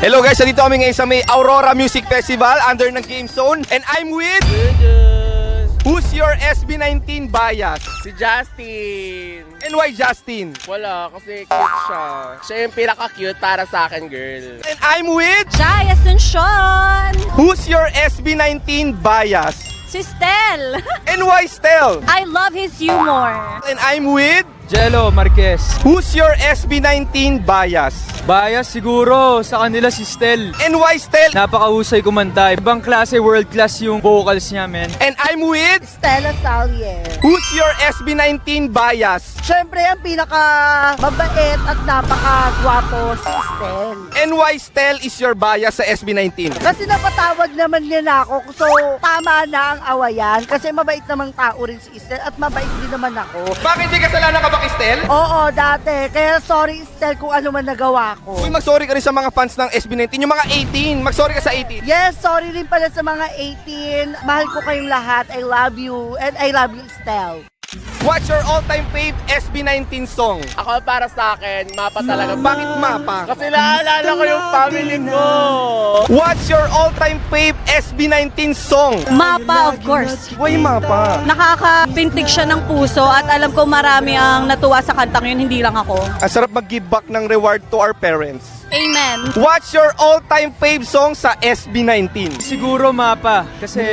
Hello guys, nandito kami ngayon sa may Aurora Music Festival under ng Game Zone. And I'm with... Who's your SB19 bias? Si Justin. And why Justin? Wala, kasi cute siya. Siya yung pinaka-cute para sa akin, girl. And I'm with... Jai Asuncion! Who's your SB19 bias? Si Stel! And why Stel? I love his humor. And I'm with... Jello Marquez. Who's your SB19 bias? Bias siguro sa kanila si Stel. And why Stel? Napakahusay kumanta. Ibang klase, world class yung vocals niya, men. And I'm with... Stella Salyer. Who's your SB19 bias? Siyempre, ang pinaka mabait at napaka-gwapo si Stel. And why Stel is your bias sa SB19? Kasi napatawag naman niya na ako, so tama na ang awayan. Kasi mabait namang tao rin si Stel at mabait din naman ako. Bakit di kasalanan ka ba kay Stel? Oo, dati. Kaya sorry Stel kung ano man nagawa ko. Uy, mag-sorry ka rin sa mga fans ng SB19, yung mga 18. Mag-sorry ka sa 18. Yes, sorry rin pala sa mga 18. Mahal ko kayong lahat. I love you. And I love you, Stel. What's your all-time fave SB19 song? Ako para sa akin, mapa talaga. Bakit mapa? Kasi naalala ko yung family ko. What's your all-time fave SB19 song? Mapa, of course. Why mapa? Nakakapintig siya ng puso at alam ko marami ang natuwa sa kantang yun, hindi lang ako. Ang sarap mag-give back ng reward to our parents. Amen. What's your all-time fave song sa SB19? Siguro Mapa. Kasi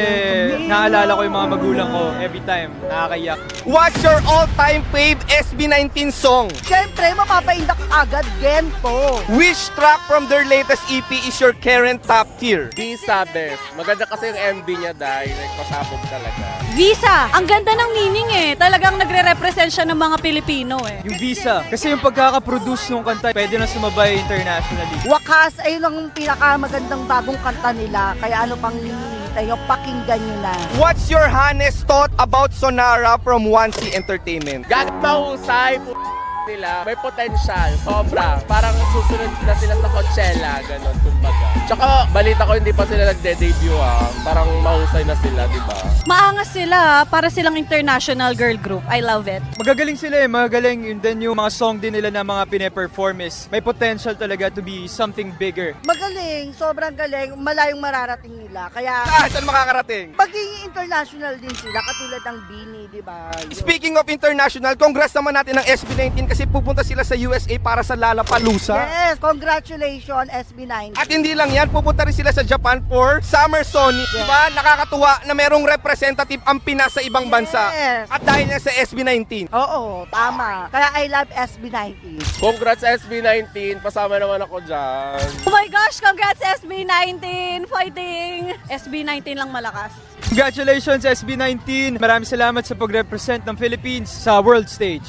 naalala ko yung mga magulang ko every time. Nakakayak. What's your all-time fave SB19 song? Siyempre, mapapaindak agad. Gento. Which track from their latest EP is your current top tier? Visa best. Maganda kasi yung MV niya dahil nagpasabog talaga. Visa! Ang ganda ng meaning eh. Talagang nagre-represent siya ng mga Pilipino eh. Yung Visa. Kasi yung pagkakaproduce ng kanta, pwede na sumabay internationally. Wakas, ayun ang pinakamagandang bagong kanta nila. Kaya ano pang hinihintay nyo, pakinggan nyo na. What's your honest thought about Sonara from 1C Entertainment? Gagawin mahusay po nila. May potential. Sobra. Parang susunod na sila sa Coachella. Ganon, kumbaga. Tsaka, balita ko hindi pa sila nagde-debut Parang mahusay na sila, di ba? Maangas sila para silang international girl group. I love it. Magagaling sila eh. Magagaling. And then yung mga song din nila na mga pine-perform is may potential talaga to be something bigger. Magaling, sobrang galing. Malayong mararating nila. Kaya, Saan makakarating? magiging international din sila. Katulad ng Bini, di ba? Speaking of international, congrats naman natin ng SB19 kasi pupunta sila sa USA para sa Lollapalooza. Yes, congratulations SB9. At hindi lang yan, pupunta rin sila sa Japan for Summer Sonic. Diba? Nakakatuwa na merong representative ang Pinas sa ibang bansa. Yes. At dahil na sa SB19. Oo, tama. Kaya I love SB19. Congrats SB19. Pasama naman ako dyan. Oh my gosh, congrats SB19! Fighting! SB19 lang malakas. Congratulations SB19! Maraming salamat sa pag-represent ng Philippines sa world stage.